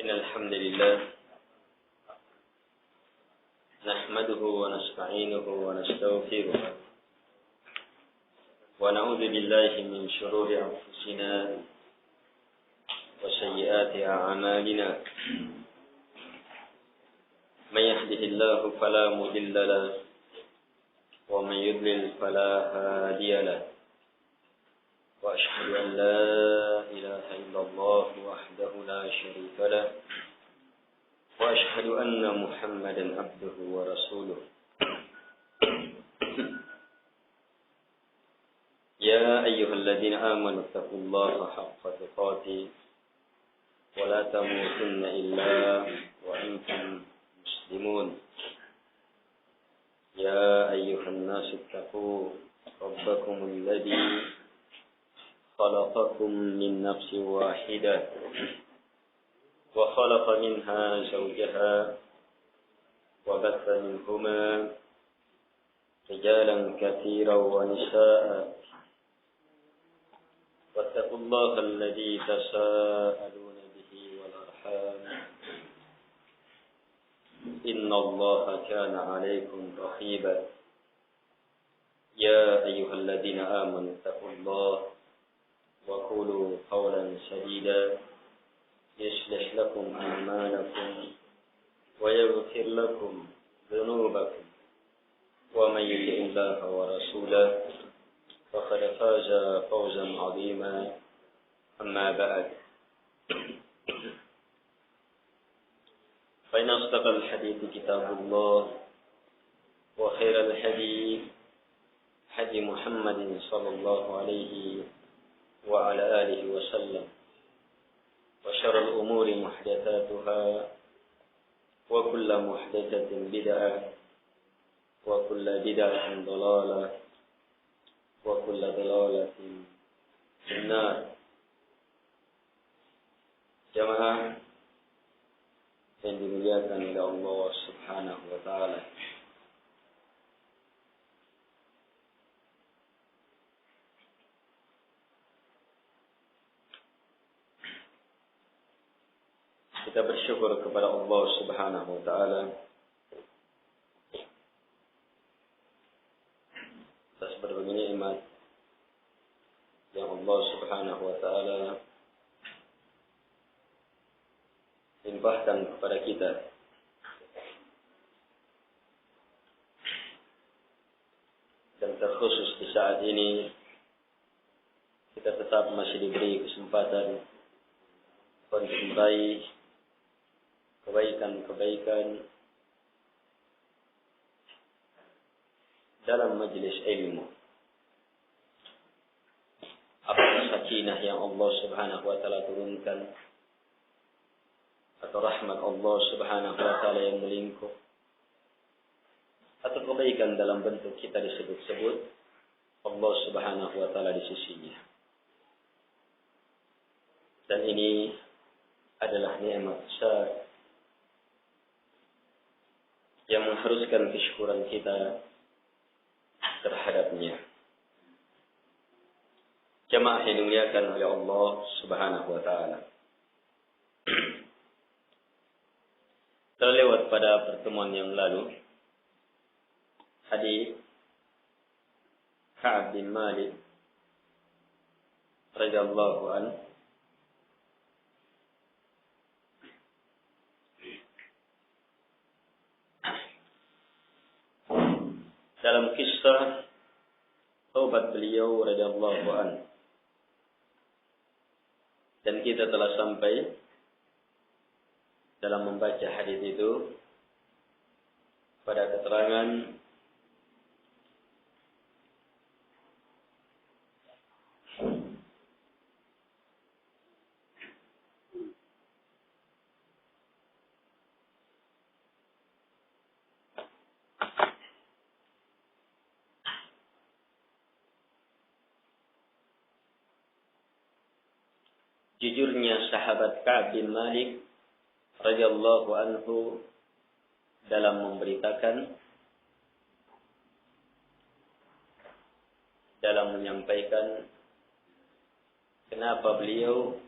إن الحمد لله نحمده ونستعينه ونستغفره ونعوذ بالله من شرور أنفسنا وسيئات أعمالنا من يهده الله فلا مضل له ومن يضلل فلا هادي له وأشهد أن لا إله إلا الله وحده لا شريك له وأشهد أن محمدا عبده ورسوله يا أيها الذين آمنوا اتقوا الله حق تقاته ولا تموتن إلا وأنتم مسلمون يا أيها الناس اتقوا ربكم الذي خلقكم من نفس واحدة وخلق منها زوجها وبث منهما رجالا كثيرا ونساء واتقوا الله الذي تساءلون به والأرحام إن الله كان عليكم رقيبا يا أيها الذين آمنوا اتقوا الله وقولوا قولا سديدا يصلح لكم أعمالكم ويغفر لكم ذنوبكم ومن يطع الله ورسوله فقد فاز فوزا عظيما أما بعد فإن أصدق الحديث كتاب الله وخير الحديث هدي محمد صلى الله عليه وعلى آله وسلم وشر الأمور محدثاتها وكل محدثة بدعة وكل بدعة ضلالة وكل ضلالة في النار. Jamaah yang dimuliakan oleh Allah Subhanahu wa taala. Kita bersyukur kepada Allah Subhanahu wa taala atas berbagai nikmat yang Allah Subhanahu wa taala limpahkan kepada kita. Dan terkhusus di saat ini kita tetap masih diberi kesempatan untuk meraih kebaikan-kebaikan dalam majelis ilmu. Apakah sakinah yang Allah Subhanahu wa taala turunkan atau rahmat Allah Subhanahu wa taala yang melingkup atau kebaikan dalam bentuk kita disebut-sebut Allah Subhanahu wa taala di sisinya. Dan ini adalah nikmat besar yang mengharuskan kesyukuran kita terhadapnya. Jamaah yang dimuliakan oleh Allah Subhanahu wa taala. Terlewat pada pertemuan yang lalu hadis Ka'ab bin Malik radhiyallahu anhu dalam kisah taubat beliau radhiyallahu anhu, dan kita telah sampai dalam membaca hadis itu pada keterangan jujurnya sahabat Ka'ab bin Malik radhiyallahu anhu dalam memberitakan, dalam menyampaikan kenapa beliau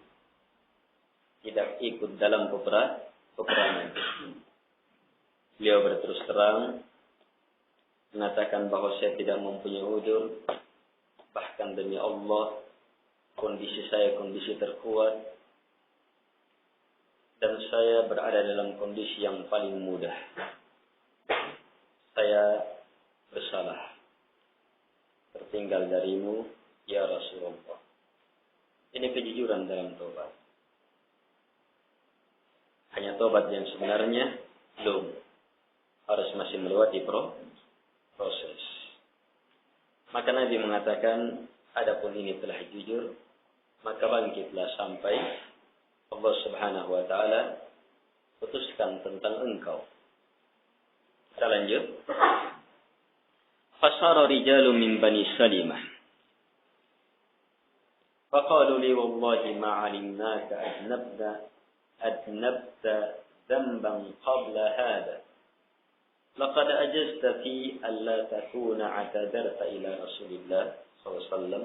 tidak ikut dalam peperangan. Beliau berterus terang mengatakan bahwa saya tidak mempunyai udzur, bahkan demi Allah kondisi saya kondisi terkuat dan saya berada dalam kondisi yang paling mudah. Saya bersalah tertinggal darimu ya Rasulullah. Ini kejujuran dalam tobat. Hanya tobat yang sebenarnya belum, harus masih melewati proses. Maka Nabi mengatakan, adapun ini telah jujur, maka bangkitlah sampai Allah Subhanahu wa taala putuskan tentang engkau. Kita lanjut. Fasara rijalu min bani Salimah. Faqalu li wallahi ma 'alimnaka adnabta dhanban qabla hadha. Laqad ajazta fi alla takuna 'atadarta ila Rasulillah sallallahu alaihi wasallam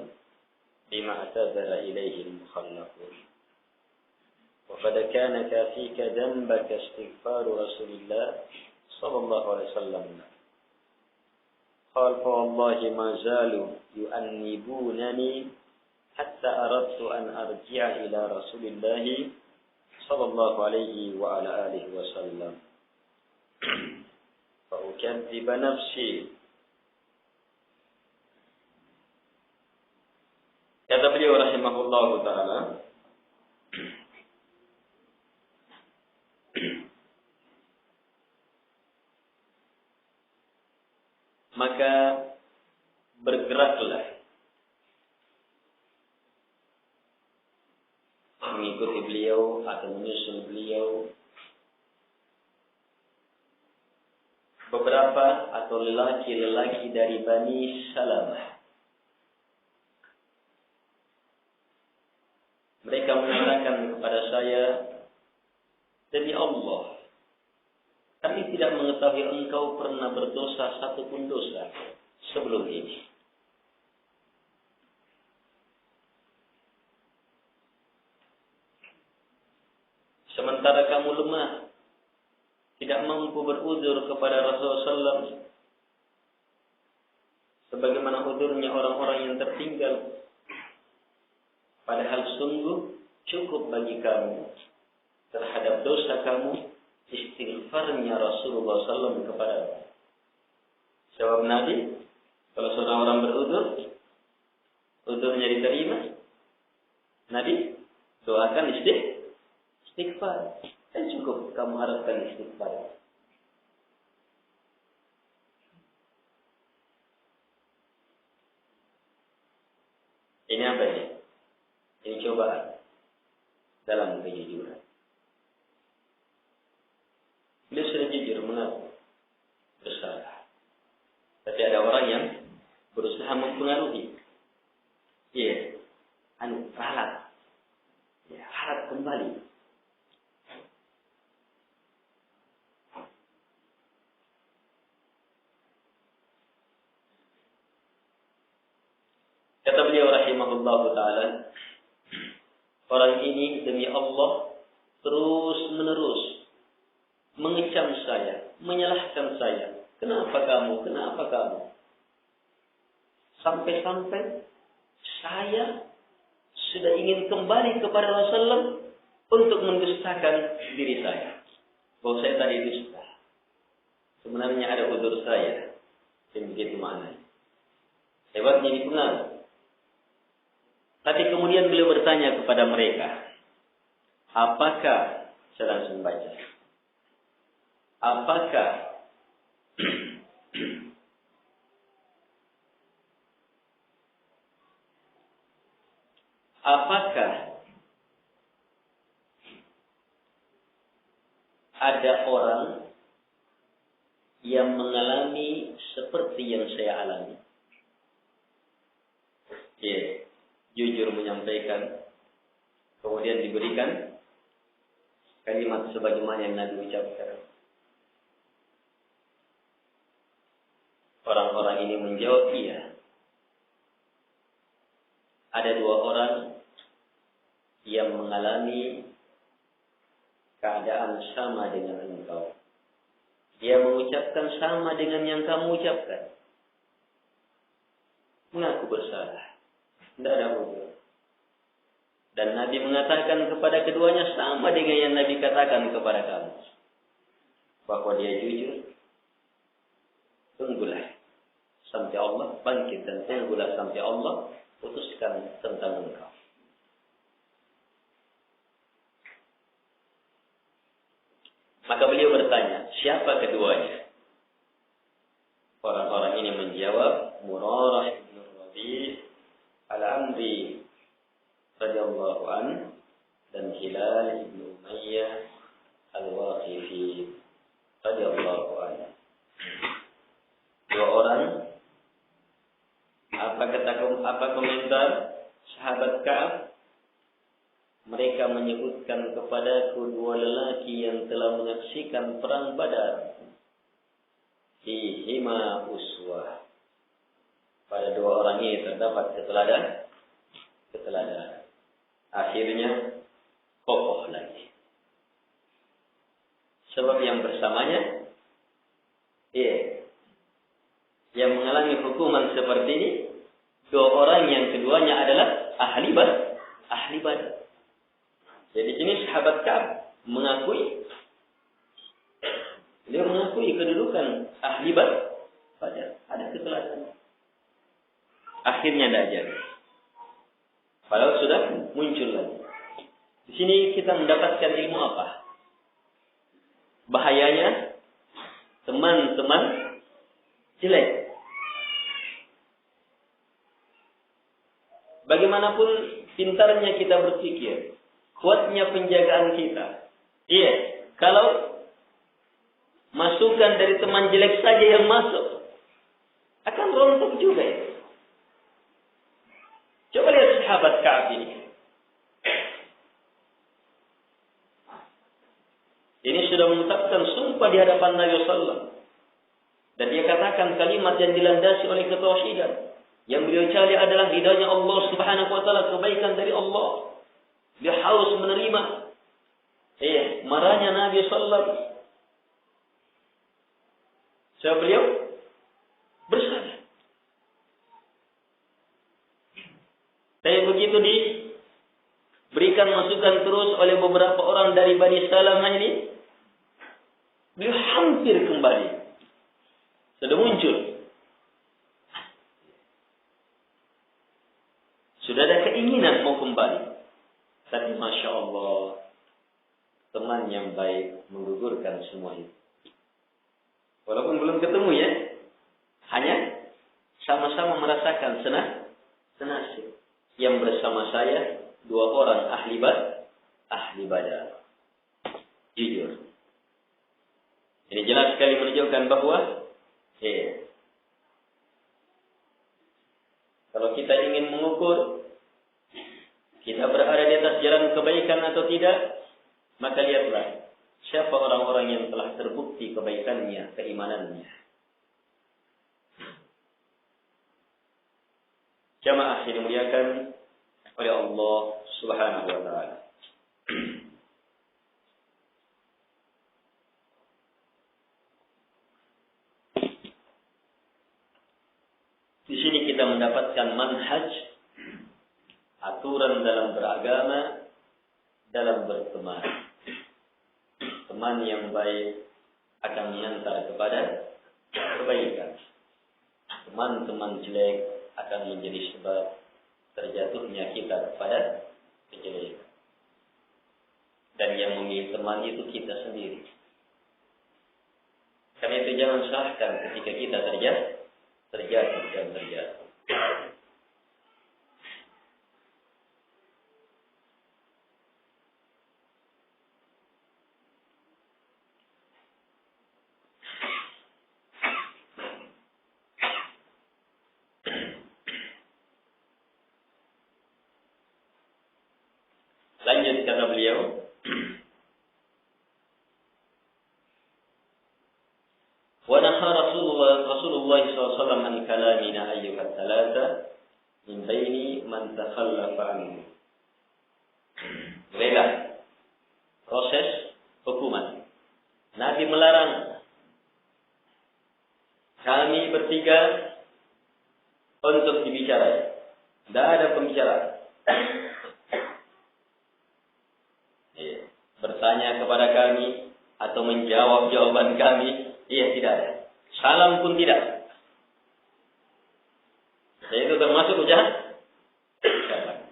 bima atadara ilayhi al-mukhallafun. Wa qad kana kafika dhanbaka istighfaru Rasulillah sallallahu alaihi wasallam. Qala fa wallahi ma zalu yu'annibunani hatta aradtu an arji'a ila Rasulillah sallallahu alaihi wa ala alihi wasallam. Fa ukadziba nafsi. Kata beliau rahimahullahu taala, maka bergeraklah mengikuti beliau atau menyusul beliau beberapa atau lelaki-lelaki dari Bani Salamah. Mereka mengatakan kepada saya, demi Allah, kami tidak mengetahui engkau pernah berdosa satupun dosa sebelum ini. Sementara kamu lemah, tidak mampu berudzur kepada Rasulullah SAW, sebagaimana udzurnya orang-orang yang tertinggal. Padahal sungguh cukup bagi kamu terhadap dosa kamu istighfarnya Rasulullah SAW kepada Jawab Nabi, kalau seorang orang berudzur, udzurnya diterima, Nabi doakan istighfar. Dan cukup kamu harapkan istighfar. Ini apa ini? Ini cobaan dalam kejujuran. Beliau sudah jujur mengaku bersalah. Tapi ada orang yang berusaha mempengaruhi. Ralat. Ralat kembali. Kata beliau rahimahullah ta'ala, orang ini demi Allah terus menerus mengecam saya, menyalahkan saya. Kenapa kamu? Sampai-sampai saya sudah ingin kembali kepada Rasulullah untuk mendustakan diri saya. Bahwa saya tadi dusta. Sebenarnya ada udzur saya. Dan begitu maknanya. Hebatnya ini pengaruh. Tapi kemudian beliau bertanya kepada mereka, apakah, saya langsung baca, apakah ada orang yang mengalami seperti yang saya alami? Jujur menyampaikan, kemudian diberikan kalimat sebagaimana yang Nabi ucapkan. Orang-orang ini menjawab, iya. Ada dua orang yang mengalami keadaan sama dengan engkau. Dia mengucapkan sama dengan yang kamu ucapkan. Mengaku bersalah. Tidak ada hubungan. Dan Nabi mengatakan kepada keduanya sama dengan yang Nabi katakan kepada kamu. Bahwa dia jujur. Tunggulah sampai Allah bangkit dan tunggulah sampai Allah putuskan tentang engkau. Maka beliau bertanya, siapa keduanya? Orang-orang ini menjawab, Murarah ibn Rabi' al-Amri radhiyallahu an dan Hilal ibn Umayyah al-Waqifi radhiyallahu an. Dua orang. Apa komentar sahabat Ka'ab? Mereka menyebutkan kepada kedua lelaki yang telah menyaksikan perang Badar, fihima uswah. Pada dua orang ini terdapat keteladanan. Akhirnya kokoh lagi. Sebab yang bersamanya, yang mengalami hukuman seperti ini, dua orang yang keduanya adalah ahli Badar. Jadi sini sahabat Ka'ab mengakui, dia mengakui kedudukan ahli Badar. Ada keteladanan. Akhirnya tidak jadi. Padahal sudah muncul lagi. Di sini kita mendapatkan ilmu apa? Bahayanya teman-teman jelek. Bagaimanapun pintarnya kita berpikir, kuatnya penjagaan kita. Iya, kalau masukan dari teman jelek saja yang masuk, akan rontok juga itu. Coba lihat sahabat Ka'ab ini. Ini sudah mengucapkan sumpah di hadapan Nabi SAW. Dan dia katakan kalimat yang dilandasi oleh ketauhidan. Yang beliau cari adalah ridhanya Allah Subhanahu wa taala, kebaikan dari Allah. Dia harus menerima marahnya Nabi sallallahu. Sebab beliau bersalah. Tapi begitu diberikan masukan terus oleh beberapa orang dari Bani Salamah ini, beliau hampir kembali. Sudah muncul. Sudah ada keinginan mau kembali. Tapi Masya Allah, teman yang baik menggugurkan semua itu. Walaupun belum ketemu ya, hanya sama-sama merasakan senasib. Yang bersama saya, dua orang ahli Badar. Jujur. Ini jelas sekali menunjukkan bahwa kalau kita ingin mengukur kita berada di atas jalan kebaikan atau tidak, maka lihatlah siapa orang-orang yang telah terbukti kebaikannya, keimanannya. Jamaah yang dimuliakan oleh Allah Subhanahu wa taala. Di sini kita mendapatkan manhaj, aturan dalam beragama, dalam berteman. Teman yang baik akan mengantar kepada kebaikan. Teman-teman jelek akan menjadi sebab terjatuhnya kita kepada kejelekan. Dan yang memilih teman itu kita sendiri. Karena itu jangan salahkan ketika kita terjatuh. Lanjut kata beliau, wa naha Rasulullah SAW an kalamina ayyuhat thalatha min baini man takhallafa anhu. Beda proses Nabi melarang kami bertiga untuk dibicarakan. Tidak ada pembicaraan. Bertanya kepada kami atau menjawab jawaban kami, tidak ada. Salam pun tidak. Itu termasuk ucapan.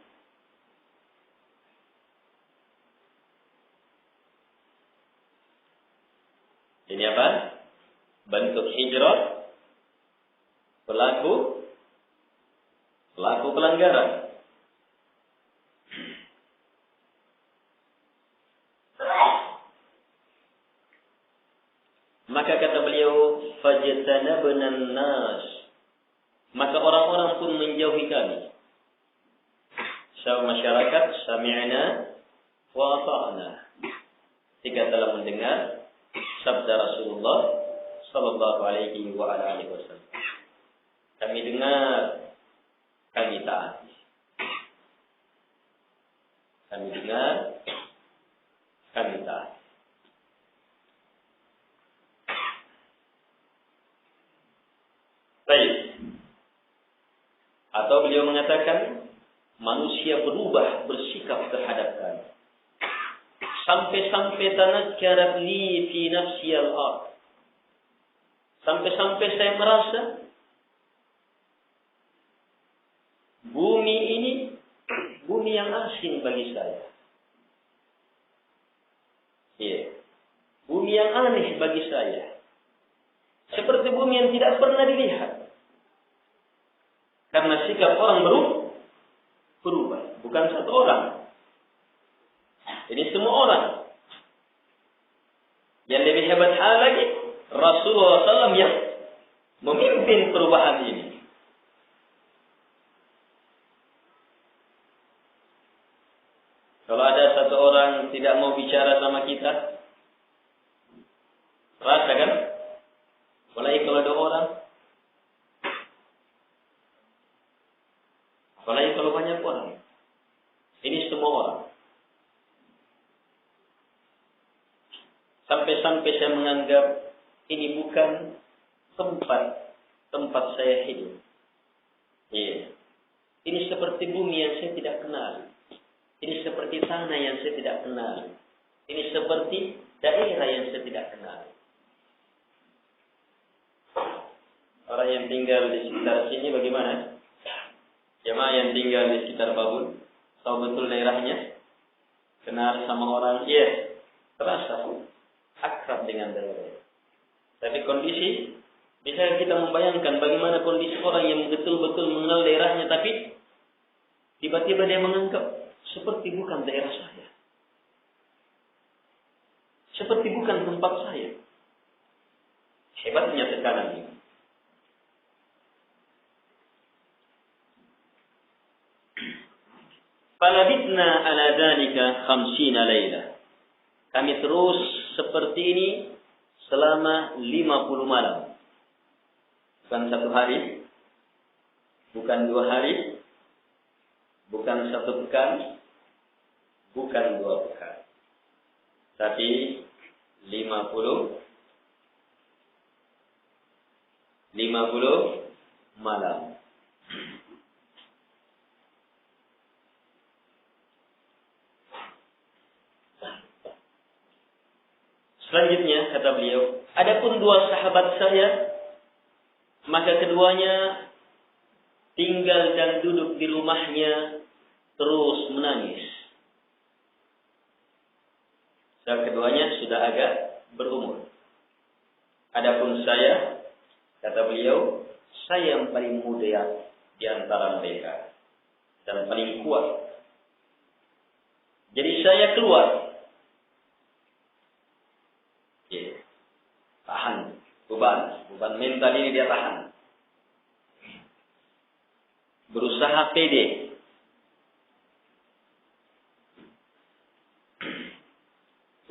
Ini apa? Bentuk hijrah pelaku pelanggaran. Maka kata beliau, fajtanabna nas, maka orang-orang pun menjauhi kami. Masyarakat sami'na wa ata'na. Jika telah mendengar sabda Rasulullah sallallahu alaihi wa alihi wasallam. Kami dengar, kami taati. Kami dengar, kami taati. Baik. Atau beliau mengatakan manusia berubah bersikap terhadap kami. Sampai-sampai tanakkarat li fi nafsi al-ard. Sampai-sampai saya merasa bumi ini bumi yang asing bagi saya. Bumi yang aneh bagi saya. Seperti bumi yang tidak pernah dilihat. Karena sikap orang berubah. Bukan satu orang. Ini semua orang. Yang lebih hebat hal lagi, Rasulullah SAW yang memimpin perubahan ini. Kalau ada satu orang tidak mau bicara sama kita, rasa kan? Apalagi kalau ada orang. Apalagi kalau banyak orang. Ini semua orang. Sampai-sampai saya menganggap ini bukan tempat saya hidup. Ini seperti bumi yang saya tidak kenal. Ini seperti tanah yang saya tidak kenal. Ini seperti daerah yang saya tidak kenal. Orang yang tinggal di sekitar sini bagaimana? Jemaah yang tinggal di sekitar Babun, tahu betul daerahnya? Kenal sama orang? Terasa akrab dengan daerah. Tapi kondisi, bisa kita membayangkan bagaimana kondisi orang yang betul-betul mengenal daerahnya, tapi tiba-tiba dia menganggap seperti bukan daerah saya. Seperti bukan tempat saya. Hebatnya tekanan ini. Falabitna ala dzalika 50 lailah. Kami terus seperti ini selama 50 malam. Bukan satu hari, bukan 2 hari, bukan 1 pekan, bukan 2 pekan. Tapi 50 malam. Selanjutnya kata beliau, adapun 2 sahabat saya, maka keduanya tinggal dan duduk di rumahnya terus menangis. Keduanya sudah agak berumur. Adapun saya, kata beliau, saya yang paling muda di antara mereka dan paling kuat. Jadi saya keluar. Tahan beban mental ini dia tahan. Berusaha pede.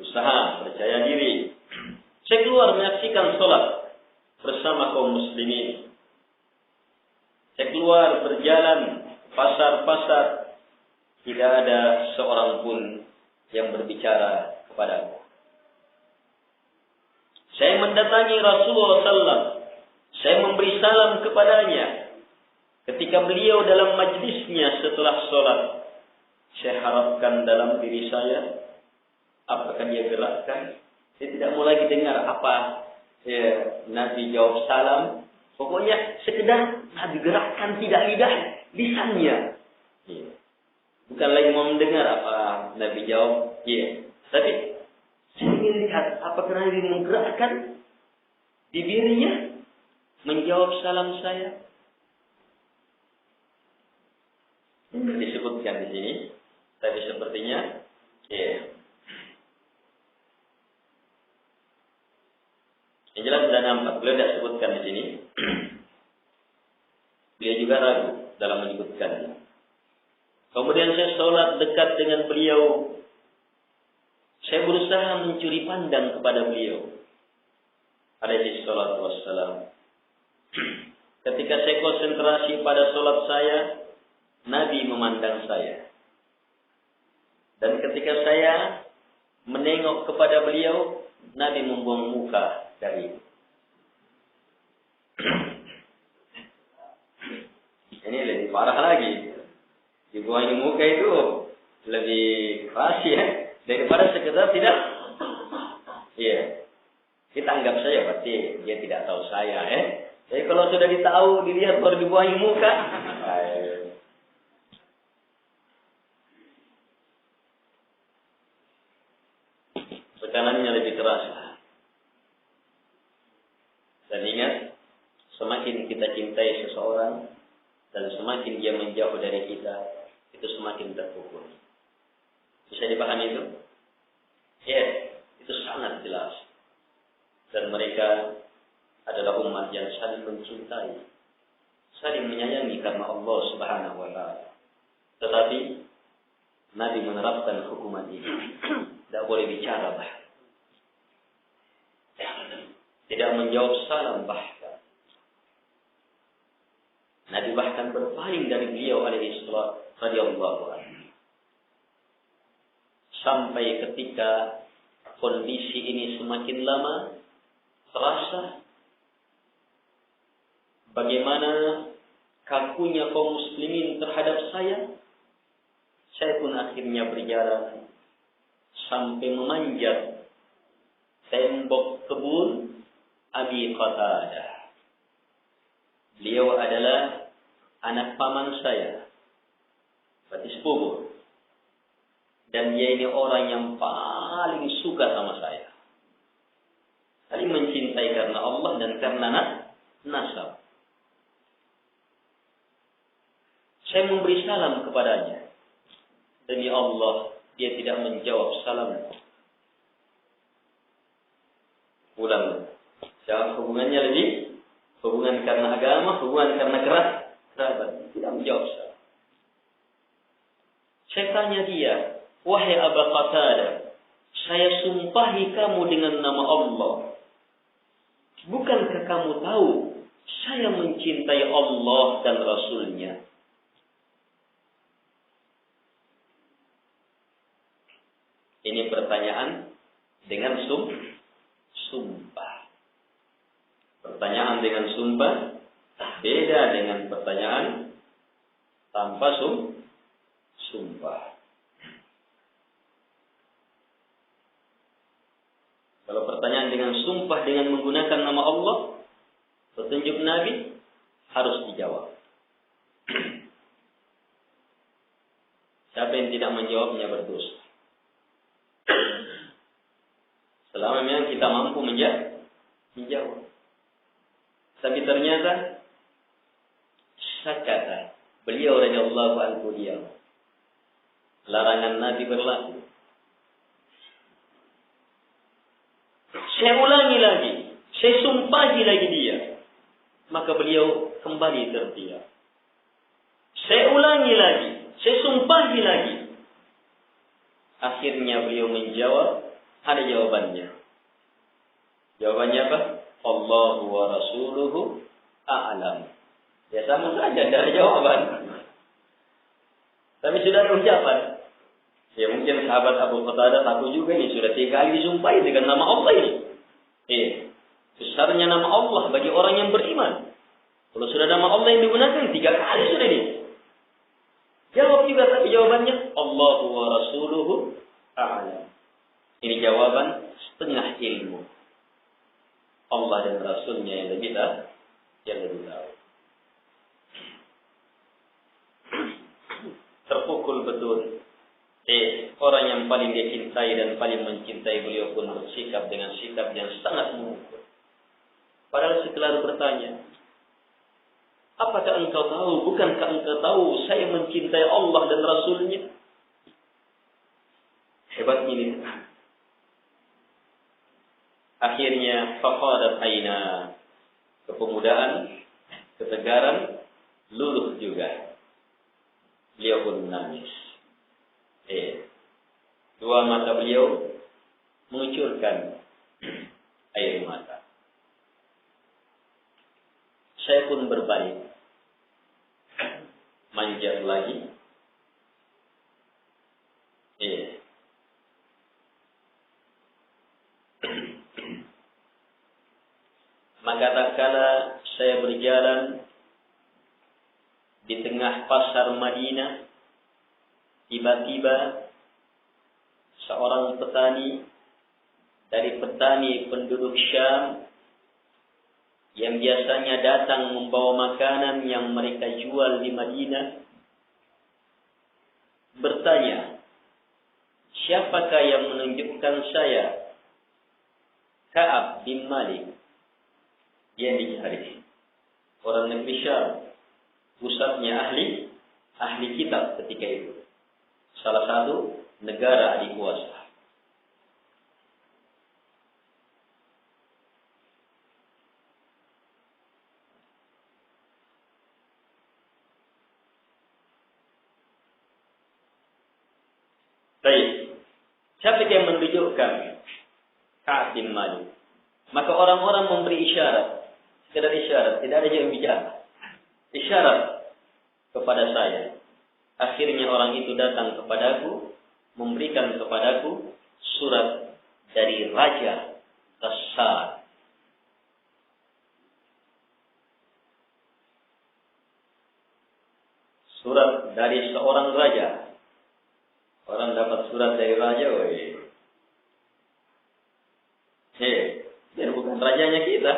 Usaha percaya diri. Saya keluar menyaksikan sholat bersama kaum muslimin. Saya keluar berjalan pasar-pasar, tidak ada seorang pun yang berbicara kepadaku. Saya mendatangi Rasulullah SAW. Saya memberi salam kepadanya. Ketika beliau dalam majlisnya setelah sholat, saya harapkan dalam diri saya, apakah dia gerakkan? Saya tidak mau lagi dengar apa Nabi jawab salam. Pokoknya sekedar Nabi gerakkan tidak lisannya. Bukan lagi mau mendengar apa Nabi jawab. Tapi saya ingin lihat apakah Nabi menggerakkan bibirnya menjawab salam saya. Ini disebutkan di sini. Tapi sepertinya yang jelas sudah nampak, beliau tidak sebutkan di sini. Beliau juga ragu dalam menyebutkannya. Kemudian saya sholat dekat dengan beliau. Saya berusaha mencuri pandang kepada beliau. Alaihi salatu wassalam. Ketika saya konsentrasi pada sholat saya, Nabi memandang saya. Dan ketika saya menengok kepada beliau, Nabi membuang muka dari itu. Ini lebih parah lagi. Dibuang muka itu lebih keras daripada sekedar tidak. Kita anggap saja pasti dia tidak tahu saya. Jadi kalau sudah ditahu, dilihat baru dibuang muka. Tekanannya lebih terasa. Dan ingat, semakin kita cintai seseorang dan semakin dia menjauh dari kita, itu semakin terpukul. Bisa dipahami itu? Itu sangat jelas. Dan mereka adalah umat yang saling mencintai, saling menyayangi karena Allah Subhanahu wa Ta'ala. Tetapi Nabi menerapkan hukuman ini. Tidak boleh bicara bahkan. Tidak menjawab salam bahkan. Nabi bahkan berpaling dari beliau alaihi salatu radhiyallahu anhu. Sampai ketika kondisi ini semakin lama terasa bagaimana kakunya kaum muslimin terhadap saya pun akhirnya berjalan sampai memanjat tembok kebun Abi Qatadah. Beliau adalah anak paman saya, berarti sepupu. Dan dia ini orang yang paling suka sama saya. Saling mencintai karena Allah dan karena nasab. Saya memberi salam kepadanya. Demi Allah, dia tidak menjawab salamku. Ulang. Jangan hubungannya lebih hubungan karena agama, hubungan karena kerabat. Tidak menjawab salam. Saya tanya dia, wahai Aba Qatadah, saya sumpahi kamu dengan nama Allah. Bukankah kamu tahu saya mencintai Allah dan Rasulnya? Ini pertanyaan dengan sumpah. Pertanyaan dengan sumpah beda dengan pertanyaan tanpa sumpah. Kalau pertanyaan dengan sumpah dengan menggunakan nama Allah, petunjuk Nabi harus dijawab. Siapa yang tidak menjawabnya berdosa. Selama memang kita mampu menjawab. Tapi ternyata sakata beliau radhiyallahu anhu diam. Larangan Nabi berlaku. Saya ulangi lagi, saya sumpahi lagi dia. Maka beliau kembali terdiam. Saya ulangi lagi, saya sumpahi lagi. Akhirnya beliau menjawab, ada jawabannya. Jawabannya apa? Allahu wa rasuluhu a'lam. Ya sama saja, ada jawaban. Tapi sudah ada ucapan. Ya mungkin sahabat Abu Qatadah takut juga nih, sudah 3 kali disumpahi dengan nama Allah ini. besarnya nama Allah bagi orang yang beriman. Kalau sudah nama Allah yang digunakan 3 kali sudah ini. Jawab juga tapi jawabannya Allahu wa rasuluhu a'lam. Ini jawaban setengah ilmu. Allah dan Rasulnya yang lebih tahu. Terpukul betul. Orang yang paling dia cintai dan paling mencintai beliau pun bersikap dengan sikap yang sangat memukul. Padahal setelah bertanya, apakah engkau tahu? Bukankah engkau tahu saya mencintai Allah dan Rasulnya? Hebatnya ini. Akhirnya faqadat aina, kepemudaan, ketegaran, luluh juga. Beliau pun menangis. Dua mata beliau mengucurkan air mata. Saya pun berbalik, manjat lagi. Maka tatkala saya berjalan di tengah pasar Madinah, tiba-tiba seorang petani dari petani penduduk Syam yang biasanya datang membawa makanan yang mereka jual di Madinah bertanya, siapakah yang menunjukkan saya? Ka'ab bin Malik. Dia dicari. Orang negeri Syam, pusatnya ahli kitab ketika itu. Salah satu negara adik kuasa. Baik. Siapa yang menunjukkan Ka'ab bin Malik? Maka orang-orang memberi isyarat. Sekedar isyarat, tidak ada yang bicara. Isyarat kepada saya. Akhirnya orang itu datang kepadaku, memberikan kepadaku surat dari Raja Ghassan. Surat dari seorang raja. Orang dapat surat dari raja, dia bukan rajanya kita.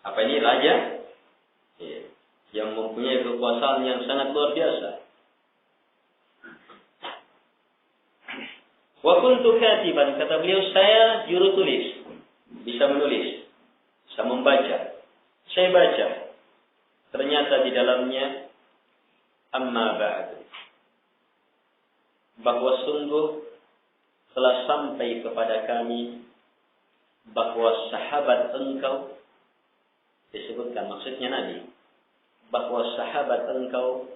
Apa ini raja? Yang mempunyai kekuasaan yang sangat luar biasa. Wa kuntu katiban, kata beliau, saya juru tulis, bisa menulis, bisa membaca. Saya baca, ternyata di dalamnya amma ba'du, bahwa sungguh telah sampai kepada kami bahwa sahabat engkau, disebutkan maksudnya Nabi, bahwa sahabat engkau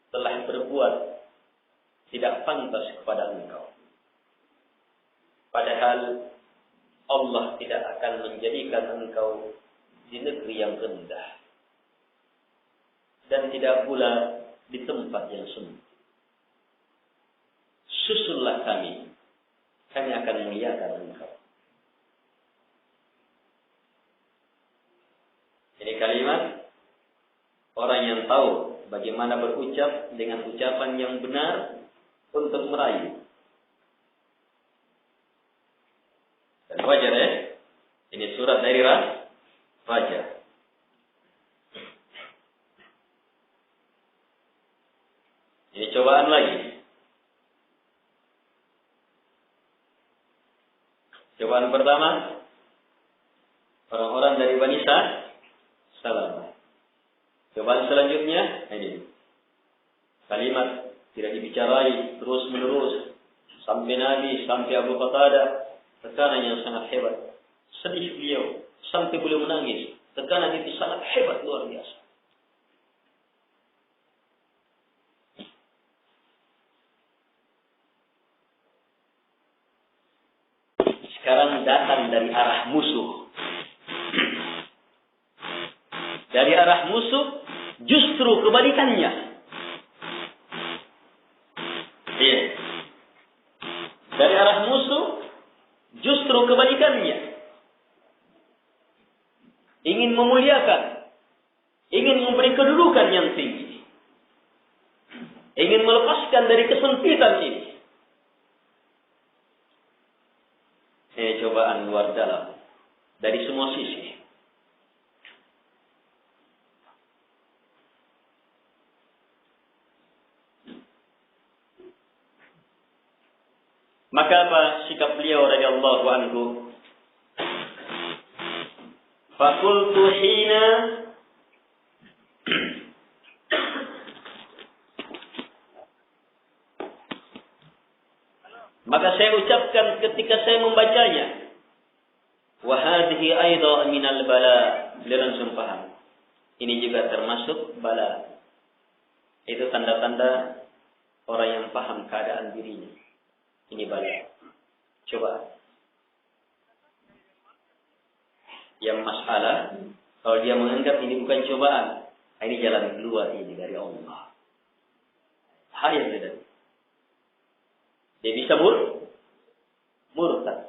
telah berbuat tidak pantas kepada engkau. Padahal Allah tidak akan menjadikan engkau di negeri yang rendah dan tidak pula di tempat yang sempit. Susullah kami akan memuliakan engkau. Ini kalimat orang yang tahu bagaimana berucap dengan ucapan yang benar untuk merayu. Dan wajar ya, ini surat dari raja. Ini cobaan lagi. Cobaan pertama, orang-orang dari Bani Salamah. Cobaan selanjutnya, ini kalimat tidak dibicarai terus menerus sampai Nabi, sampai Abu Qatadah, tekanan yang sangat hebat. Sedih beliau sampai beliau menangis. Tekanan itu sangat hebat, luar biasa. Sekarang datang dari arah musuh. Dari arah musuh justru kebalikannya. Iya. Dari arah musuh justru kebalikannya. Ingin memuliakan, ingin memberi kedudukan yang tinggi, ingin melepaskan dari kesempitan ini. Ini cobaan luar dalam dari semua sisi. Maka apa sikap beliau radhiyallahu anhu? Fakultu hina maka saya ucapkan ketika saya membacanya, wa hadhihi aidha minal bala. Beliau langsung paham. Ini juga termasuk bala. Itu tanda-tanda orang yang paham keadaan dirinya. Ini bala. Coba. Yang masalah, kalau dia menganggap ini bukan cobaan, ini jalan keluar ini dari Allah. Bahaya beda. Dia bisa murtad.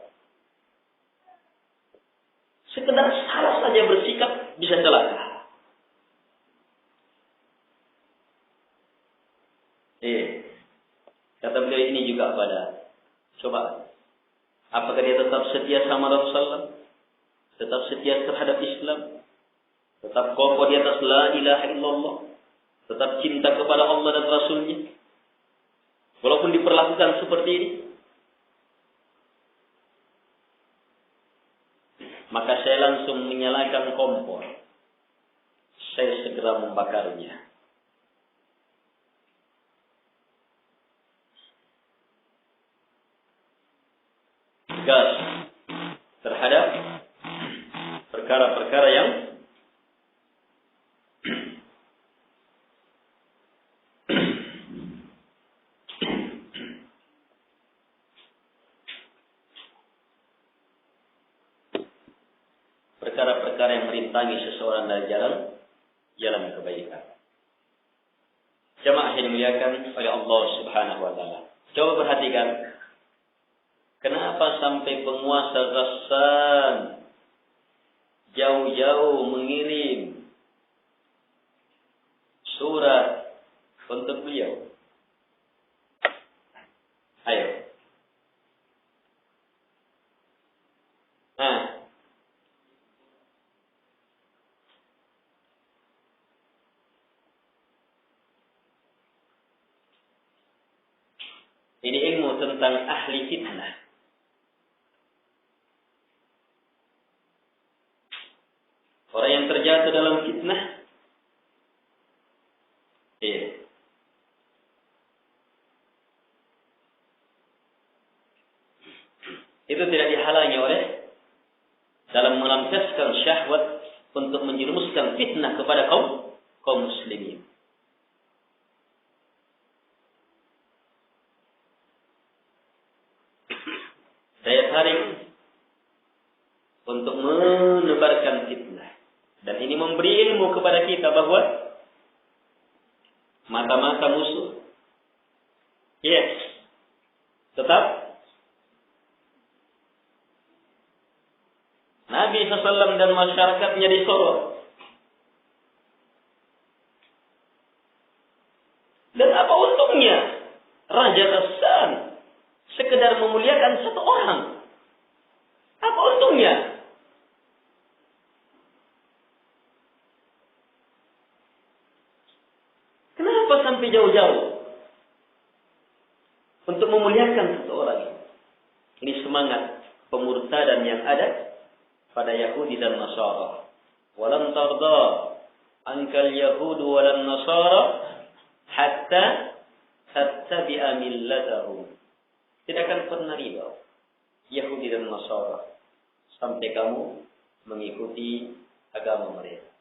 Sekedar salah saja bersikap bisa celaka. Kata beliau ini juga pada cobaan. Apakah dia tetap setia sama Rasulullah? Tetap setia terhadap Islam, tetap kokoh di atas la ilaha illallah, tetap cinta kepada Allah dan Rasulnya, walaupun diperlakukan seperti ini. Maka saya langsung menyalakan kompor. Saya segera membakarnya. Gas terhadap perkara-perkara yang perkara-perkara yang merintangi seseorang dari jalan kebaikan. Jamaah yang dimuliakan oleh Allah Subhanahu wa taala. Coba perhatikan, kenapa sampai penguasa Ghassan jauh-jauh mengirim surat untuk beliau. Ayo. Nah, ini ilmu tentang ahli fitnah. Orang yang terjatuh dalam fitnah, itu tidak dihalangi oleh dalam melampiaskan syahwat untuk menjerumuskan fitnah kepada kaum muslimin. Saya tarik untuk menebarkan fitnah. Dan ini memberi ilmu kepada kita bahwa mata-mata musuh, tetap Nabi SAW dan masyarakatnya disorot. Dan apa untungnya Raja Ghassan sekedar memuliakan satu orang? Apa untungnya? Kenapa sampai jauh-jauh untuk memuliakan satu orang? Ini semangat pemurtadan yang ada pada Yahudi dan Nasara. Walan tarda ankal Yahudu walan Nasara hatta tattabi'a millatahum. Tidak akan pernah ridha Yahudi dan Nasara sampai kamu mengikuti agama mereka.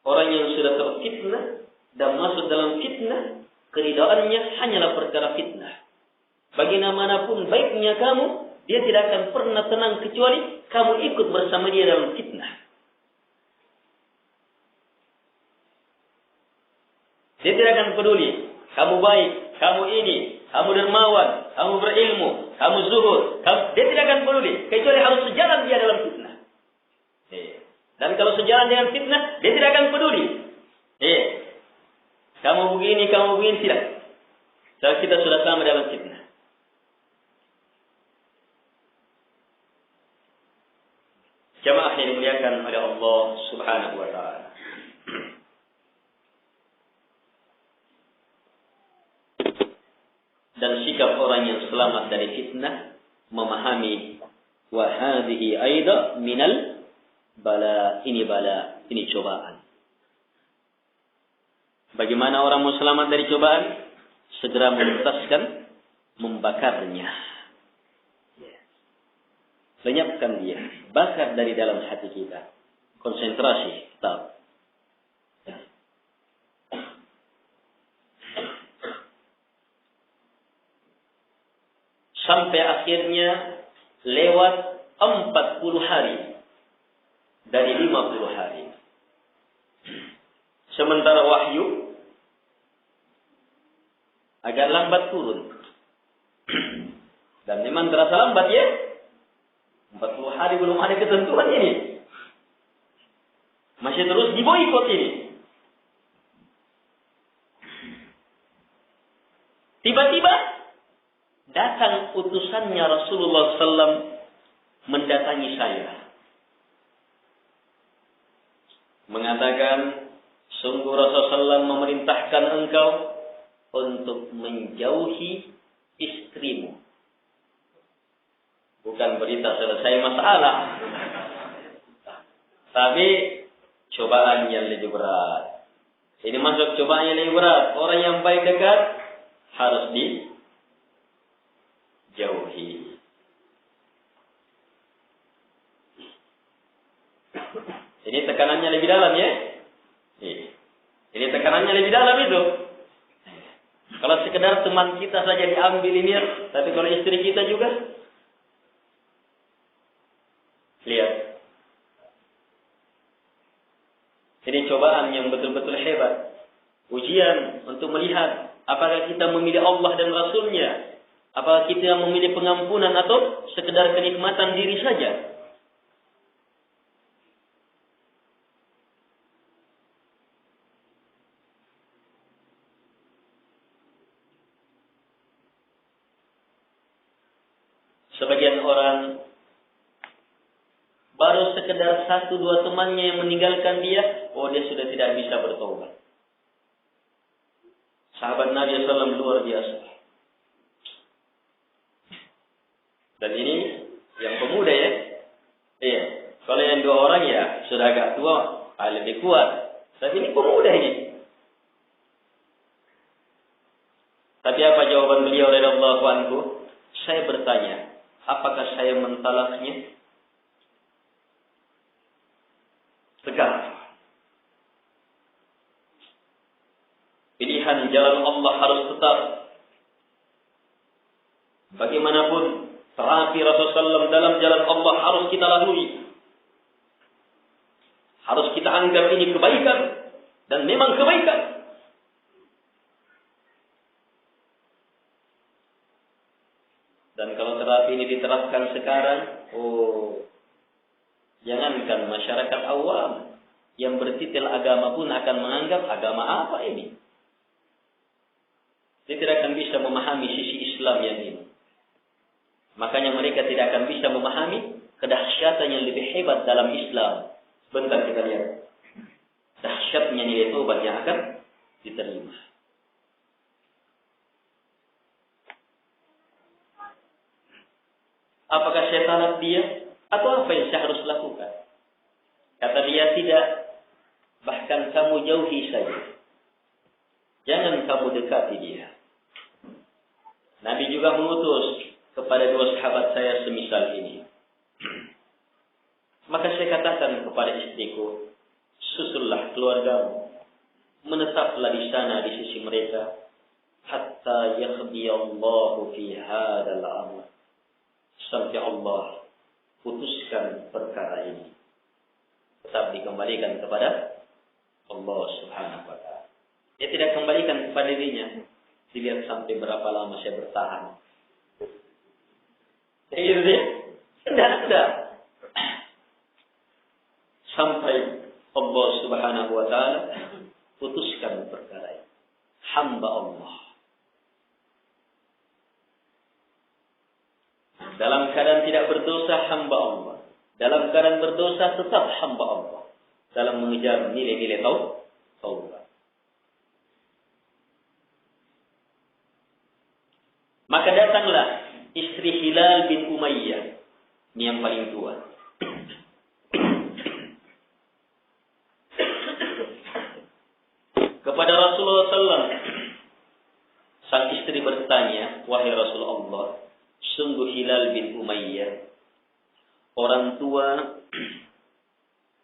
Orang yang sudah terfitnah dan masuk dalam fitnah, keridaannya hanyalah perkara fitnah. Bagaimanapun baiknya kamu, dia tidak akan pernah tenang kecuali kamu ikut bersama dia dalam fitnah. Dia tidak akan peduli kamu baik, kamu ini, kamu dermawan, kamu berilmu, kamu zuhud, dia tidak akan peduli kecuali harus sejalan dia dalam fitnah. Dan kalau sejalan dengan fitnah, dia tidak akan peduli. Kamu begini, tidak. Kalau kita sudah sama dalam fitnah. Jamaah yang dimuliakan oleh Allah Subhanahu wa taala. Dan sikap orang yang selamat dari fitnah memahami wa hadhihi aida minal bala, ini cobaan. Bagaimana orang mau selamat dari cobaan? Segera menuntaskan, membakarnya. Lenyapkan dia, bakar dari dalam hati kita. Konsentrasi, tetap. Sampai akhirnya lewat 40 hari dari 50 hari. Sementara wahyu agak lambat turun. Dan memang terasa lambat ya. 40 hari belum ada ketentuan ini. Masih terus diboikot ini. Tiba-tiba datang utusannya Rasulullah SAW mendatangi saya. Mengatakan, sungguh Rasulullah SAW memerintahkan engkau untuk menjauhi istrimu. Bukan berita selesai masalah. Tapi cobaan yang lebih berat. Ini masuk cobaan yang lebih berat. Orang yang baik dekat harus dijauhi. Ini tekanannya lebih dalam ya. Ini tekanannya lebih dalam itu. Kalau sekedar teman kita saja diambil ini, tapi kalau istri kita juga, lihat. Ini cobaan yang betul-betul hebat. Ujian untuk melihat apakah kita memilih Allah dan Rasulnya. Apakah kita memilih pengampunan atau sekedar kenikmatan diri saja. Sebagian orang baru sekedar 1-2 temannya yang meninggalkan dia, dia sudah tidak bisa bertobat. Sahabat Nabi SAW luar biasa. Dan ini yang pemuda ya. Iya. Kalau yang 2 orang ya sudah agak tua, lebih kuat. Tapi ini pemuda ini. Tapi apa jawaban beliau radhiyallahu anhu? Saya bertanya, apakah saya mentalaknya? Tegar. Pilihan jalan Allah harus tetap. Bagaimanapun terapi Rasulullah SAW dalam jalan Allah harus kita lalui. Harus kita anggap ini kebaikan. Dan memang kebaikan. Dan kalau terapi ini diterapkan sekarang, jangankan masyarakat awam yang bertitel agama pun akan menganggap agama apa ini. Dia tidak akan bisa memahami sisi Islam yang ini. Makanya mereka tidak akan bisa memahami kedahsyatan yang lebih hebat dalam Islam. Sebentar kita lihat. Dahsyatnya nilai taubat yang akan diterima. Apakah saya talak dia? Atau apa yang saya harus lakukan? Kata dia, tidak. Bahkan kamu jauhi saja. Jangan kamu dekati dia. Nabi juga mengutus kepada 2 sahabat saya semisal ini. Maka saya katakan kepada istriku, susullah keluargamu. Menetaplah di sana di sisi mereka. Hatta yaqdiyallahu fi hadzal amr. Sampai Allah putuskan perkara ini. Tetap dikembalikan kepada Allah Subhanahu wa ta'ala. Dia tidak kembalikan kepada dirinya. Dilihat sampai berapa lama saya bertahan. Gitu ya? Tidak ada. Sampai Allah Subhanahu wa taala putuskan perkara ini. Hamba Allah. Dalam keadaan tidak berdosa, hamba Allah. Dalam keadaan berdosa, tetap hamba Allah. Dalam mengejar nilai-nilai taubat. Maka datanglah istri Hilal bin Umayyah. Ini yang paling tua. Kepada Rasulullah SAW, sang istri bertanya, wahai Rasulullah, sungguh Hilal bin Umayyah, orang tua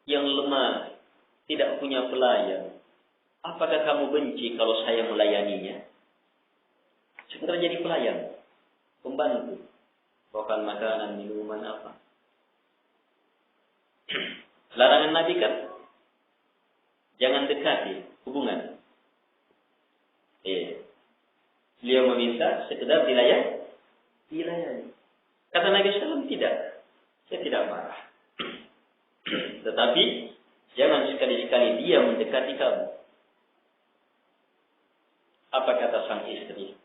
yang lemah, tidak punya pelayan. Apakah kamu benci kalau saya melayaninya? Sekedar jadi pelayan, pembantu, bawakan makanan, minuman apa. Larangan Nabi kan, jangan dekati hubungan. Beliau meminta sekedar dilayani. Kata Nabi SAW, tidak. Saya tidak marah. Tetapi jangan sekali-sekali dia mendekati kamu. Apa kata sang istri?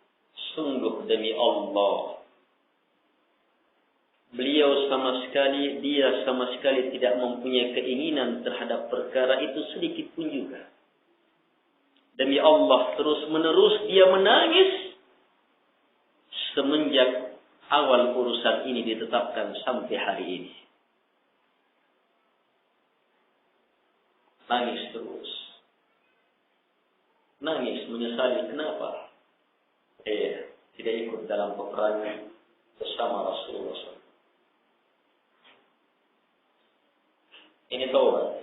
Sungguh demi Allah, dia sama sekali tidak mempunyai keinginan terhadap perkara itu sedikit pun juga. Demi Allah, terus menerus dia menangis semenjak awal urusan ini ditetapkan sampai hari ini. Nangis terus. Nangis menyesali kenapa tidak ikut dalam peperangan bersama Rasulullah SAW. Ini taubat.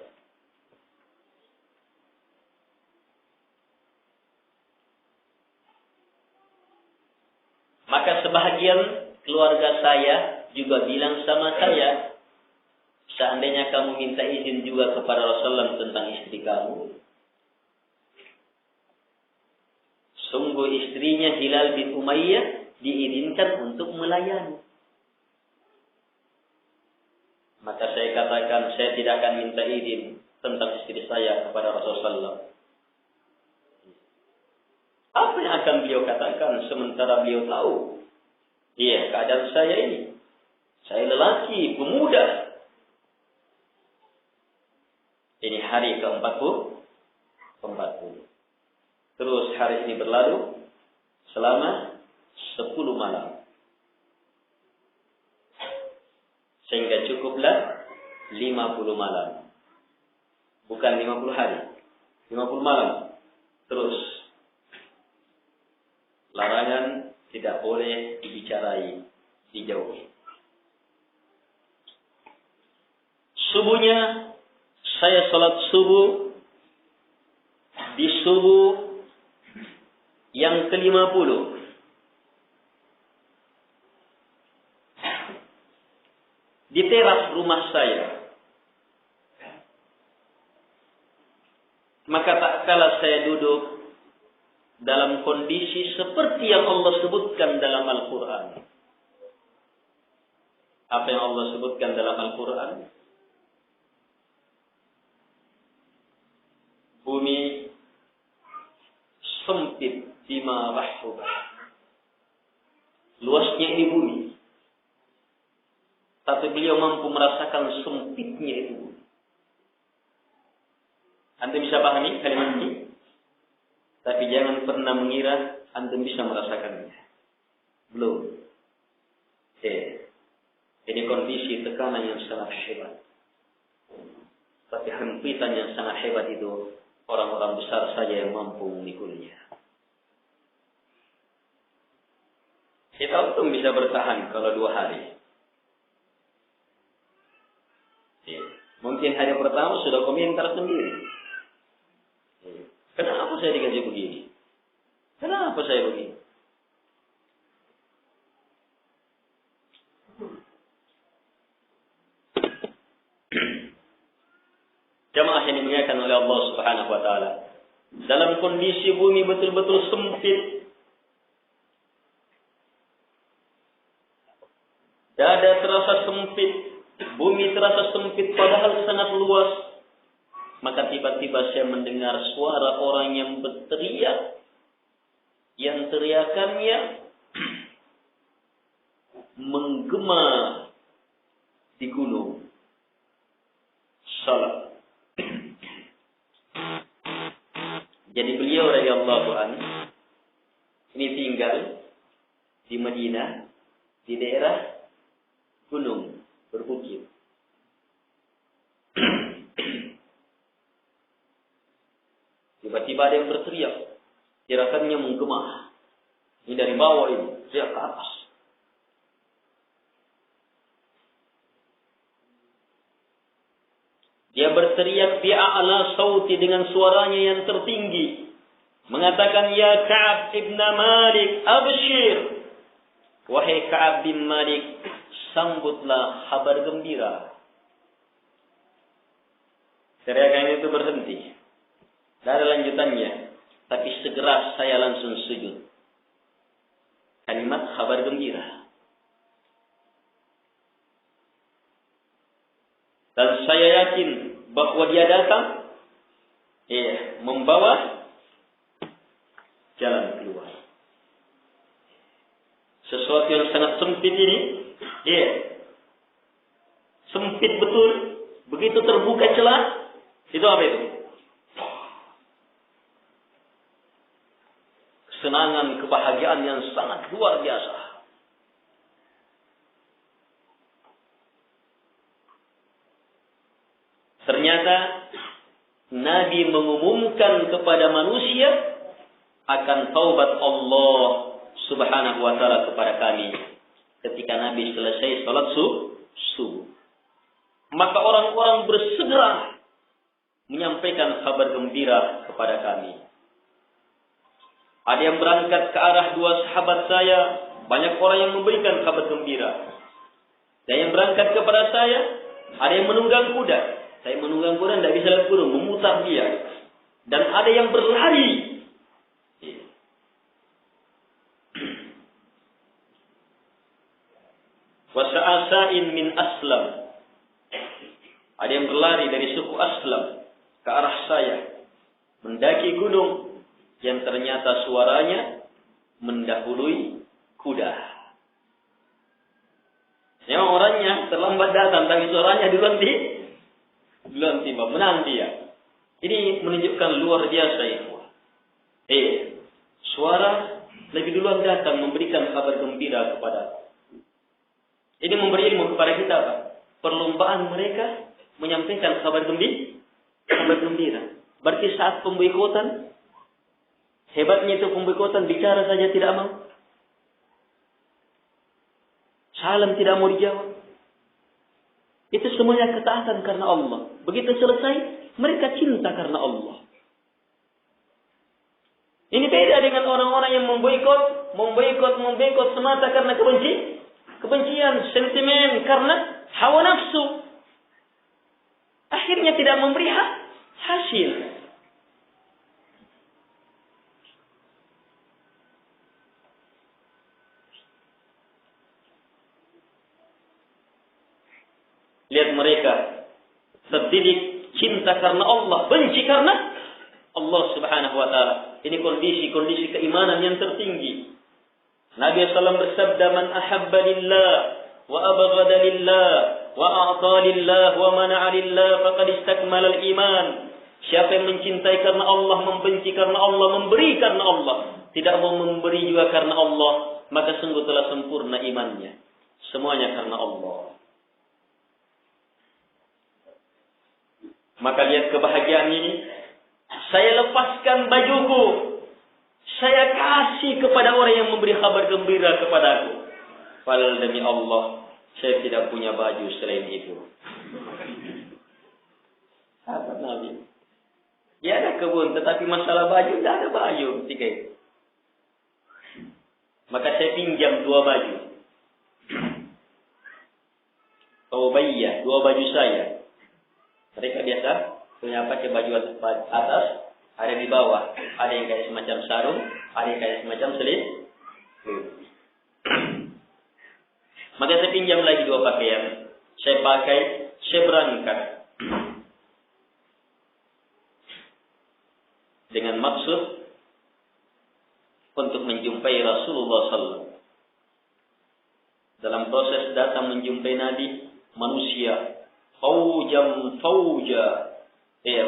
Maka sebahagian keluarga saya juga bilang sama saya, seandainya kamu minta izin juga kepada Rasulullah tentang istri kamu, sungguh istrinya Hilal bin Umayyah diizinkan untuk melayani. Maka saya katakan, saya tidak akan minta izin tentang istri saya kepada Rasulullah. Apa yang akan beliau katakan sementara beliau tahu? Keadaan saya ini. Saya lelaki, pemuda. Ini hari ke-40. Terus hari ini berlalu selama 10 malam. Sehingga cukuplah 50 malam. Bukan 50 hari. 50 malam. Terus larangan tidak boleh dibicarai, dijauhi. Subuhnya saya salat subuh di subuh yang ke-50. Di teras rumah saya. Maka tak kala saya duduk dalam kondisi seperti yang Allah sebutkan dalam Al-Quran. Apa yang Allah sebutkan dalam Al-Quran? Bumi sempit bima rahubah. Luasnya ini bumi. Tapi beliau mampu merasakan sempitnya itu. Anda bisa pahami kalimat ini? Tapi jangan pernah mengira Anda bisa merasakannya. Belum. Ini kondisi tekanan yang sangat hebat. Tapi hempitan yang sangat hebat itu orang-orang besar saja yang mampu memikulnya. Kita untung bisa bertahan kalau 2 hari. Mungkin hari pertama sudah komentar sendiri. Kenapa saya dikasih begini? Kenapa saya begini? Jamaah yang dimuliakan oleh Allah Subhanahu wa taala. Dalam kondisi bumi betul-betul sempit dan kerasa sempit padahal sangat luas. Maka tiba-tiba saya mendengar suara orang yang berteriak, yang teriakannya menggema di gunung Salah. Jadi beliau radhiyallahu anhu ini tinggal di Madinah, di daerah gunung berbukit. Tiba-tiba ada yang berteriak, teriakannya menggema. Ini dari bawah ini, teriak ke atas. Dia berteriak di a'la sauti dengan suaranya yang tertinggi, mengatakan, ya Ka'ab ibn Malik, abshir. Wahai Ka'ab bin Malik, sambutlah kabar gembira. Teriakan itu berhenti. Tidak ada lanjutannya. Tapi segera saya langsung sujud. Kalimat kabar gembira. Dan saya yakin bahwa dia datang membawa jalan keluar. Sesuatu yang sangat sempit ini, sempit betul, begitu terbuka celah, itu apa itu? Kesenangan, kebahagiaan yang sangat luar biasa. Ternyata Nabi mengumumkan kepada manusia akan taubat Allah Subhanahu wa ta'ala kepada kami ketika Nabi selesai salat subuh. Maka orang-orang bersegera menyampaikan kabar gembira kepada kami. Ada yang berangkat ke arah dua sahabat saya, banyak orang yang memberikan kabar gembira. Dan yang berangkat kepada saya, ada yang menunggang kuda. Saya menunggang kuda tidak bisa lihat gunung, memutar dia. Dan ada yang berlari. Wasa'asain min Aslam. Ada yang berlari dari suku Aslam ke arah saya, mendaki gunung yang ternyata suaranya mendahului kuda. Memang orangnya terlambat datang, tapi suaranya duluan tiba, menang dia. Ini menunjukkan luar biasa itu. Suara lebih duluan datang memberikan kabar gembira kepada. Ini memberi ilmu kepada kita, Pak. Perlombaan mereka menyampaikan kabar gembira. Berarti saat pemboikotan, hebatnya itu pemboikotan bicara saja tidak mau. Salam tidak mau dijawab. Itu semuanya ketaatan karena Allah. Begitu selesai, mereka cinta karena Allah. Ini beda dengan orang-orang yang memboikot semata karena kebencian, sentimen, karena hawa nafsu. Akhirnya tidak memberi hasil. Lihat mereka terdidik cinta karena Allah, benci karena Allah Subhanahu wa ta'ala. Ini kondisi keimanan yang tertinggi. Nabi SAW bersabda, man ahabba lillah wa abghada lillah wa a'ta lillah wa mana'a lillah faqad istakmala al-iman. Siapa yang mencintai karena Allah, membenci karena Allah, memberi karena Allah, tidak mau memberi juga karena Allah, maka sungguh telah sempurna imannya. Semuanya karena Allah. Maka lihat kebahagiaan ini. Saya lepaskan bajuku. Saya kasih kepada orang yang memberi kabar gembira kepadaku. Padahal demi Allah, saya tidak punya baju selain itu. Sahabat Nabi. Ya ada kebun, tetapi masalah baju, tidak ada baju. Tiga itu. Maka saya pinjam 2 baju. Ubayyah, 2 baju saya. Mereka biasa punya pakai baju atas, ada di bawah, ada yang kayak semacam sarung, ada yang kayak semacam selit. Maka saya pinjam lagi 2 pakaian. Saya pakai saya berangkat dengan maksud untuk menjumpai Rasulullah SAW. Dalam proses datang menjumpai Nabi, manusia fauja,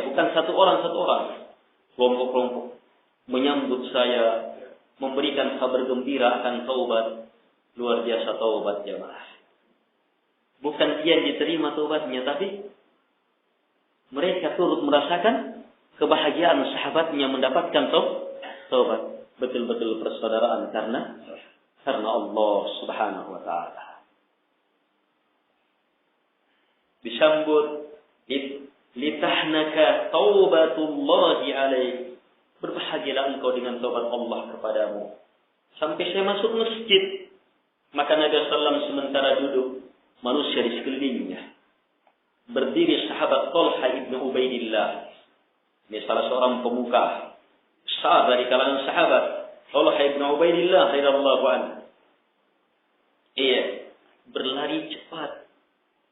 bukan satu orang, kelompok-kelompok menyambut saya, memberikan kabar gembira akan taubat. Luar biasa taubat jamaah. Bukan dia diterima taubatnya, tapi mereka turut merasakan kebahagiaan sahabatnya mendapatkan taubat. Betul-betul persaudaraan karena Allah Subhanahu wa taala. Disambut litahnaka taubatullahi alaik. Berbahagialah engkau dengan taubat Allah kepadamu. Sampai saya masuk masjid, maka Nabi SAW sementara duduk, manusia di sekelilingnya. Berdiri sahabat Talha ibn Ubaidillah. Ini salah seorang pemuka besar dari kalangan sahabat. Talha ibn Ubaidillah radhiyallahu anhu. Berlari cepat,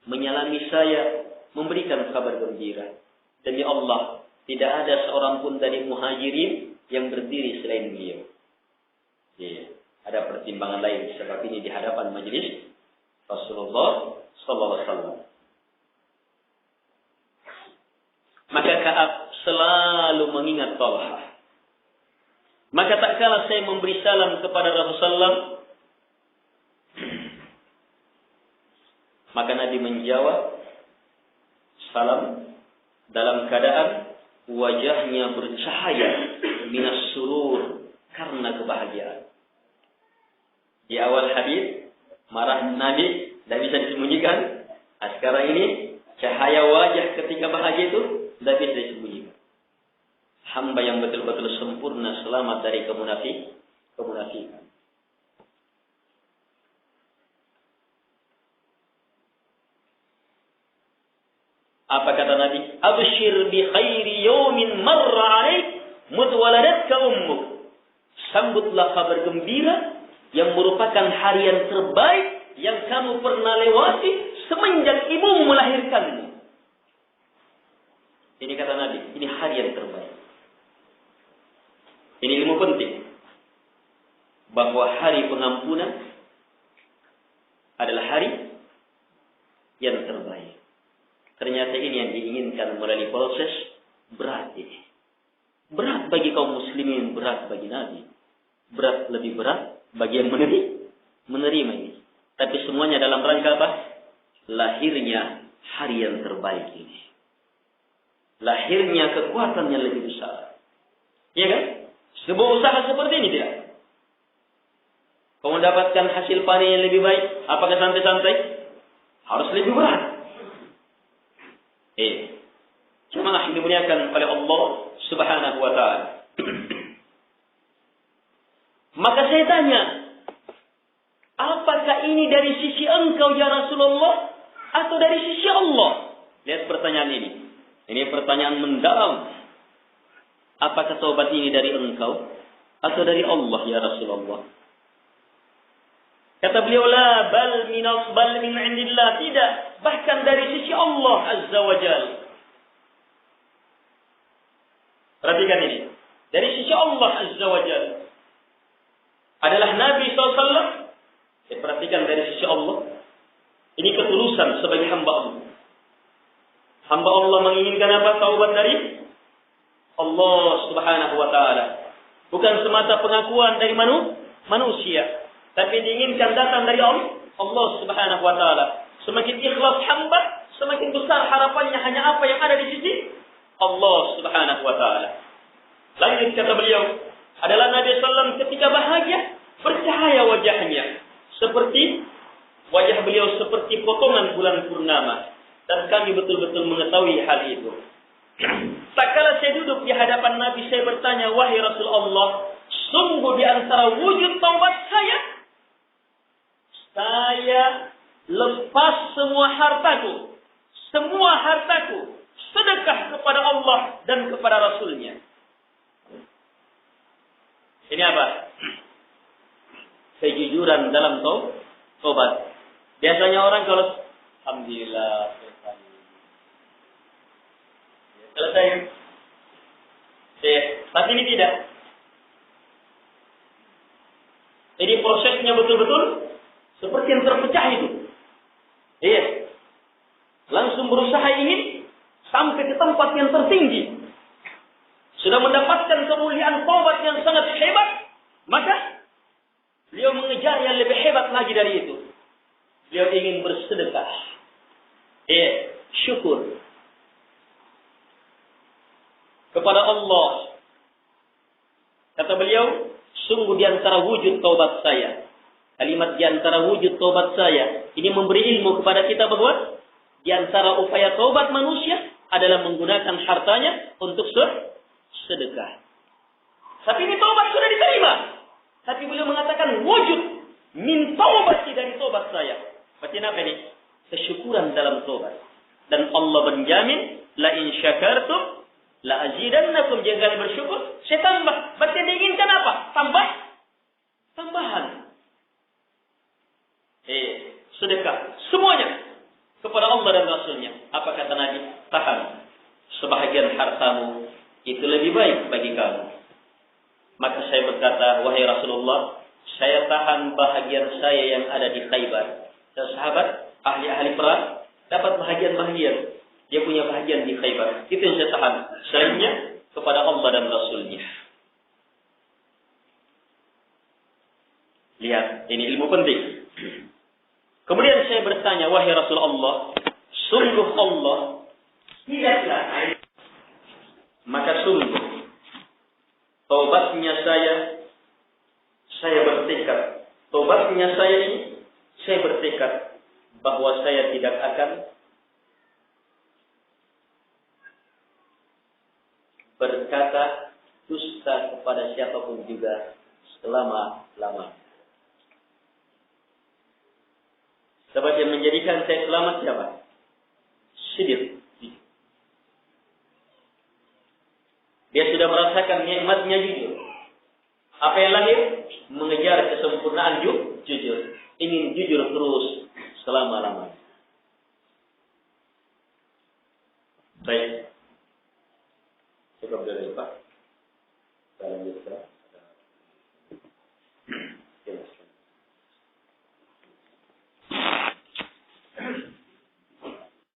menyalami saya, memberikan kabar gembira. Demi Allah, tidak ada seorang pun dari muhajirin yang berdiri selain beliau. Ada pertimbangan lain sebab ini di hadapan majelis Rasulullah sallallahu alaihi wasallam. Maka Ka'ab selalu mengingat Talha. Maka tak kala saya memberi salam kepada Rasulullah, maka Nabi menjawab salam dalam keadaan wajahnya bercahaya minas surur karena kebahagiaan. Di awal hadis marah Nabi tidak bisa disembunyikan. Sekarang ini cahaya wajah ketika bahagia itu tidak bisa disembunyikan. Hamba yang betul-betul sempurna selamat dari kemunafikan. Apa kata Nabi? Abshir bi khairi yawmin marra 'alaik mutwaladatka ummuk. Sambutlah kabar gembira yang merupakan hari yang terbaik yang kamu pernah lewati semenjak ibumu melahirkanmu. Ini kata Nabi, ini hari yang terbaik. Ini ilmu penting. Bahwa hari pengampunan adalah hari yang terbaik. Ternyata ini yang diinginkan melalui proses berat ini. Berat bagi kaum muslimin, berat bagi Nabi. Lebih berat bagi yang menerima ini. Tapi semuanya dalam rangka apa? Lahirnya hari yang terbaik ini. Lahirnya kekuatan yang lebih besar. Iya kan? Sebuah usaha seperti ini tidak? Kau mendapatkan hasil panen yang lebih baik, apakah santai-santai? Harus lebih berat. Jemaah dimuliakan oleh Allah Subhanahu wa taala. Maka saya tanya, apakah ini dari sisi engkau ya Rasulullah atau dari sisi Allah? Lihat pertanyaan ini. Ini pertanyaan mendalam. Apakah taubat ini dari engkau atau dari Allah ya Rasulullah? Kata beliau, la bal min indillah, tidak, bahkan dari sisi Allah Azza wa Jalla. Perhatikan ini. Dari sisi Allah Azza wa Jalla. Adalah Nabi SAW. Perhatikan dari sisi Allah. Ini ketulusan sebagai hamba Allah. Hamba Allah menginginkan apa? Taubat dari Allah Subhanahu wa ta'ala. Bukan semata pengakuan dari manusia. Tapi diinginkan datang dari Allah Subhanahu wa ta'ala. Semakin ikhlas hamba, semakin besar harapannya hanya apa yang ada di sisi Allah Subhanahu wa ta'ala. Lanjut kata beliau, adalah Nabi SAW ketika bahagia, bercahaya wajahnya. Seperti wajah beliau seperti potongan bulan purnama. Dan kami betul-betul mengetahui hal itu. Tak kala saya duduk di hadapan Nabi, saya bertanya, wahai Rasulullah, sungguh di antara wujud taubat saya lepas semua hartaku, sedekah kepada Allah dan kepada Rasulnya. Ini apa? Kejujuran dalam taubat. Biasanya orang kalau alhamdulillah selesai. Selesai. Tapi ini tidak. Jadi prosesnya betul-betul seperti yang terpecah itu. Langsung berusaha ingin sampai ke tempat yang tertinggi. Sudah mendapatkan kemuliaan taubat yang sangat hebat, maka beliau mengejar yang lebih hebat lagi dari itu. Beliau ingin bersedekah. Syukur kepada Allah. Kata beliau, sungguh di antara wujud taubat saya, kalimat di antara wujud taubat saya, ini memberi ilmu kepada kita bahwa di antara upaya taubat manusia adalah menggunakan hartanya untuk sedekah. Tapi ini taubat sudah diterima. Tapi beliau mengatakan wujud min taubati dari taubat saya. Berarti apa ini? Kesyukuran dalam taubat. Dan Allah berjamin, la in syakartum la azidannakum, jika kalian bersyukur, saya tambah. Berarti diinginkan apa? Tambahan. Sedekah semuanya kepada Allah dan Rasulnya. Apa kata Nabi? Tahan sebahagian hartamu, itu lebih baik bagi kamu. Maka saya berkata, wahai Rasulullah, saya tahan bahagian saya yang ada di Khaybar. Sahabat, ahli-ahli perang, dapat bahagian-bahagian. Dia punya bahagian di Khaybar. Itu yang saya tahan. Selainnya, kepada Allah dan Rasulnya. Lihat, ini ilmu penting. Kemudian saya bertanya, wahai Rasulullah, sungguh Allah tidaklah air. Maka sungguh taubatnya saya bertekad. Taubatnya saya ini, saya bertekad bahwa saya tidak akan berkata dusta kepada siapapun juga selama-lamanya. Sebab yang menjadikan saya selamat siapa? Siddiq. Dia sudah merasakan nikmatnya jujur. Apa yang lahir? Mengejar kesempurnaan jujur. Ingin jujur terus selama-lamanya. Baik. Cukup dari Pak. Kita lanjutkan.